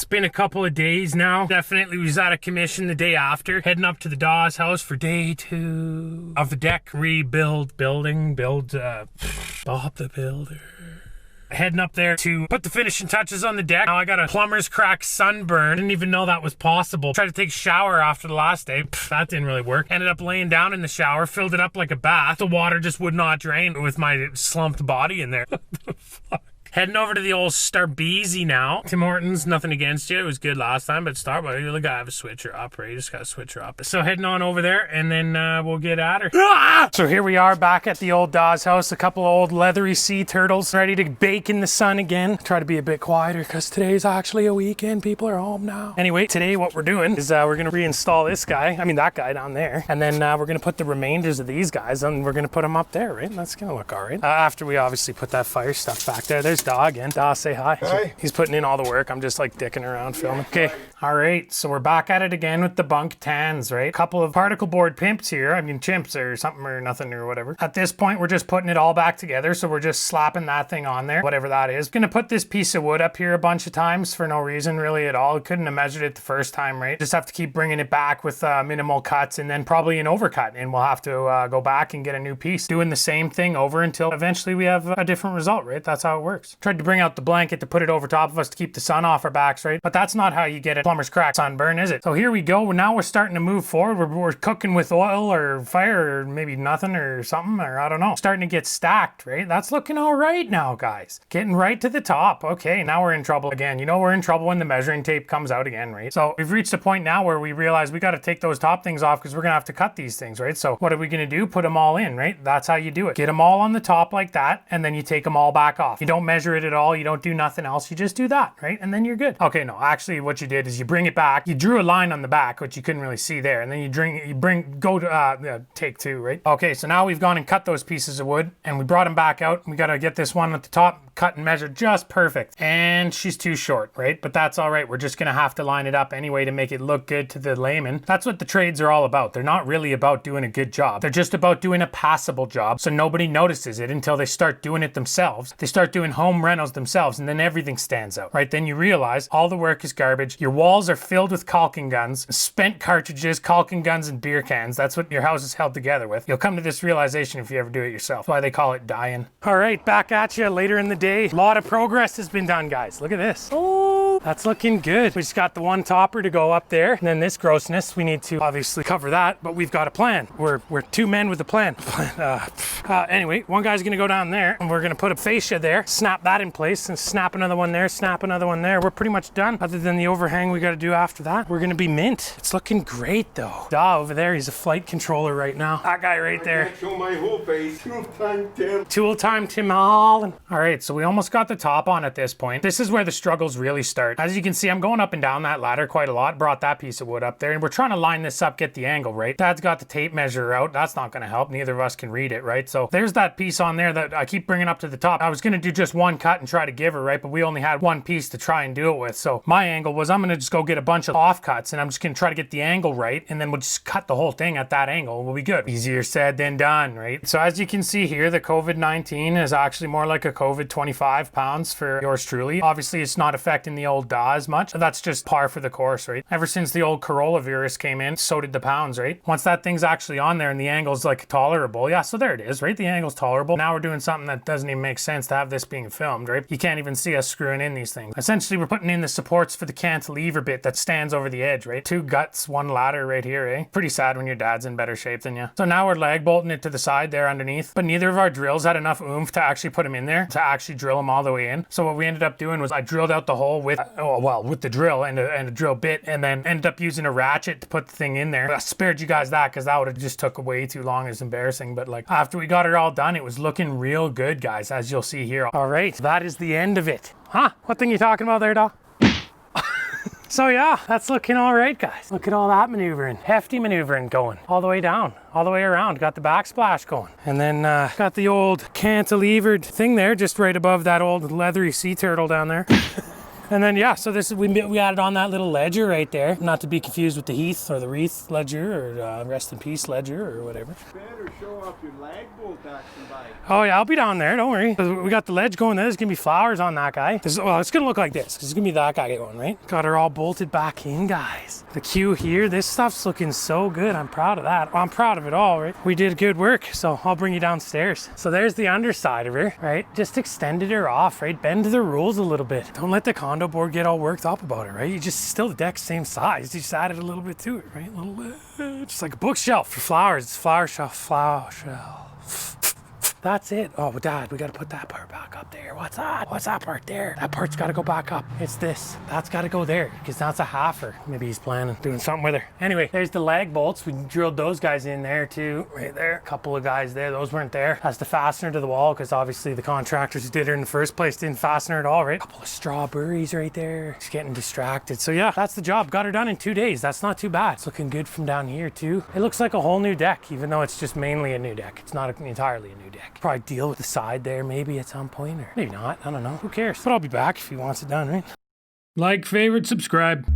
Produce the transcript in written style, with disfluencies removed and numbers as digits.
been a couple of days now. Definitely was out of commission the day after. Heading up to the Dawes house for day 2 of the deck rebuild, Bob the Builder. Heading up there to put the finishing touches on the deck. Now I got a plumber's crack sunburn. Didn't even know that was possible. Tried to take a shower after the last day. That didn't really work. Ended up laying down in the shower, filled it up like a bath. The water just would not drain with my slumped body in there. What the fuck? Heading over to the old Starbeezy now. Tim Hortons, nothing against you. It was good last time, but Starbucks, you really gotta have a switcher up, right? You just gotta switch her up. So heading on over there, and then we'll get at her. Ah! So here we are back at the old Dawes house. A couple of old leathery sea turtles ready to bake in the sun again. Try to be a bit quieter because today's actually a weekend. People are home now. Anyway, today what we're doing is we're gonna reinstall this guy. I mean that guy down there, and then we're gonna put the remainders of these guys, and we're gonna put them up there, right? That's gonna look all right. After we obviously put that fire stuff back there. There's Daw again. Daw, say hi. Hi. He's putting in all the work. I'm just like dicking around filming. Okay. All right. So we're back at it again with the bunk tans, right? A couple of particle board pimps here. I mean chimps or something or nothing or whatever. At this point, we're just putting it all back together. So we're just slapping that thing on there, whatever that is. Gonna put this piece of wood up here a bunch of times for no reason really at all. Couldn't have measured it the first time, right? Just have to keep bringing it back with minimal cuts and then probably an overcut. And we'll have to go back and get a new piece. Doing the same thing over until eventually we have a different result, right? That's how it works. Tried to bring out the blanket to put it over top of us to keep the sun off our backs, right? But that's not how you get a plumber's crack sunburn, is it? So here we go. Now we're starting to move forward. We're cooking with oil or fire or maybe nothing or something, or I don't know. Starting to get stacked, right? That's looking all right now, guys. Getting right to the top. Okay, now we're in trouble again. You know we're in trouble when the measuring tape comes out again, right? So we've reached a point now where we realize we got to take those top things off because we're going to have to cut these things, right? So what are we going to do? Put them all in, right? That's how you do it. Get them all on the top like that, and then you take them all back off. You don't measure it at all. You don't do nothing else. You just do that, right? And then you're good. Okay, no, actually what you did is you bring it back. You drew a line on the back, which you couldn't really see there. And then go to take 2, right? Okay, so now we've gone and cut those pieces of wood and we brought them back out. We got to get this one at the top cut and measured just perfect. And she's too short, right? But that's all right. We're just going to have to line it up anyway to make it look good to the layman. That's what the trades are all about. They're not really about doing a good job. They're just about doing a passable job so nobody notices it until they start doing it themselves. They start doing home renos themselves and then everything stands out, right? Then you realize all the work is garbage. Your walls are filled with caulking guns, spent cartridges, caulking guns, and beer cans. That's what your house is held together with. You'll come to this realization if you ever do it yourself. That's why they call it dying. All right, back at you later in the day. A lot of progress has been done, guys. Look at this. Oh, that's looking good. We just got the one topper to go up there. And then this grossness, we need to obviously cover that, but we've got a plan. We're 2 men with a plan. Anyway, one guy's gonna go down there and we're gonna put a fascia there, snap that in place and snap another one there, snap another one there. We're pretty much done. Other than the overhang we got to do after that. We're gonna be mint. It's looking great though. Daw over there, he's a flight controller right now. That guy right there. I can't show my whole face. Tool time Tim. Tool time Tim Holland. All right, so we almost got the top on at this point. This is where the struggles really start. As you can see, I'm going up and down that ladder quite a lot. Brought that piece of wood up there and we're trying to line this up, get the angle right. Dad's got the tape measure out. That's not gonna help. Neither of us can read it, right? So there's that piece on there that I keep bringing up to the top. I was gonna do just one cut and try to give her, right? But we only had one piece to try and do it with. So my angle was I'm gonna just go get a bunch of offcuts and I'm just gonna try to get the angle right and then we'll just cut the whole thing at that angle. We'll be good. Easier said than done, right? So as you can see here, the COVID-19 is actually more like a COVID 25 pounds for yours truly. Obviously it's not affecting the old Daw as much. That's just par for the course, right? Ever since the old Corolla virus came in, so did the pounds, right? Once that thing's actually on there and the angle's like tolerable, yeah, so there it is, right? The angle's tolerable. Now we're doing something that doesn't even make sense to have this being filmed, right? You can't even see us screwing in these things. Essentially, we're putting in the supports for the cantilever bit that stands over the edge, right? 2 guts, 1 ladder right here, eh? Pretty sad when your dad's in better shape than you. So now we're lag bolting it to the side there underneath, but neither of our drills had enough oomph to actually put them in there, to actually drill them all the way in. So what we ended up doing was I drilled out the hole with, with the drill and a drill bit, and then ended up using a ratchet to put the thing in there. I spared you guys that because that would have just took way too long. It's embarrassing, but like after we got it all done, it was looking real good, guys, as you'll see here. All right, that is the end of it. Huh? What thing you talking about there, Daw? So yeah, that's looking all right, guys. Look at all that maneuvering, hefty maneuvering going all the way down, all the way around. Got the backsplash going. And then got the old cantilevered thing there just right above that old leathery sea turtle down there. And then yeah, so this is we added on that little ledger right there, not to be confused with the Heath or the Wreath ledger or rest in peace ledger or whatever. Better show off your lag bolt action bike. Oh yeah, I'll be down there, don't worry. We got the ledge going there. There's gonna be flowers on that guy. Well, it's gonna look like this, because it's gonna be that guy going, right? Got her all bolted back in, guys. The queue here, this stuff's looking so good. I'm proud of that. Well, I'm proud of it all, right? We did good work, so I'll bring you downstairs. So there's the underside of her, right? Just extended her off, right? Bend to the rules a little bit. Don't let the condo board get all worked up about it, right? You just, still the deck's same size. You just added a little bit to it, right? A little bit, just like a bookshelf for flowers. It's flower shelf. That's it. Oh, Dad, we gotta put that part back up there. What's that? What's that part there? That part's gotta go back up. It's this. That's gotta go there, because that's a halfer. Maybe he's planning doing something with her. Anyway, there's the lag bolts. We drilled those guys in there too, right there. A couple of guys there. Those weren't there. That's the fastener to the wall, because obviously the contractors who did her in the first place didn't fasten her at all, right? A couple of strawberries right there. Just getting distracted. So yeah, that's the job. Got her done in 2 days. That's not too bad. It's looking good from down here too. It looks like a whole new deck, even though it's just mainly a new deck. It's not entirely a new deck. Probably deal with the side there maybe at some point, or maybe not. I don't know. Who cares? But I'll be back if he wants it done, right? Like, favorite, subscribe.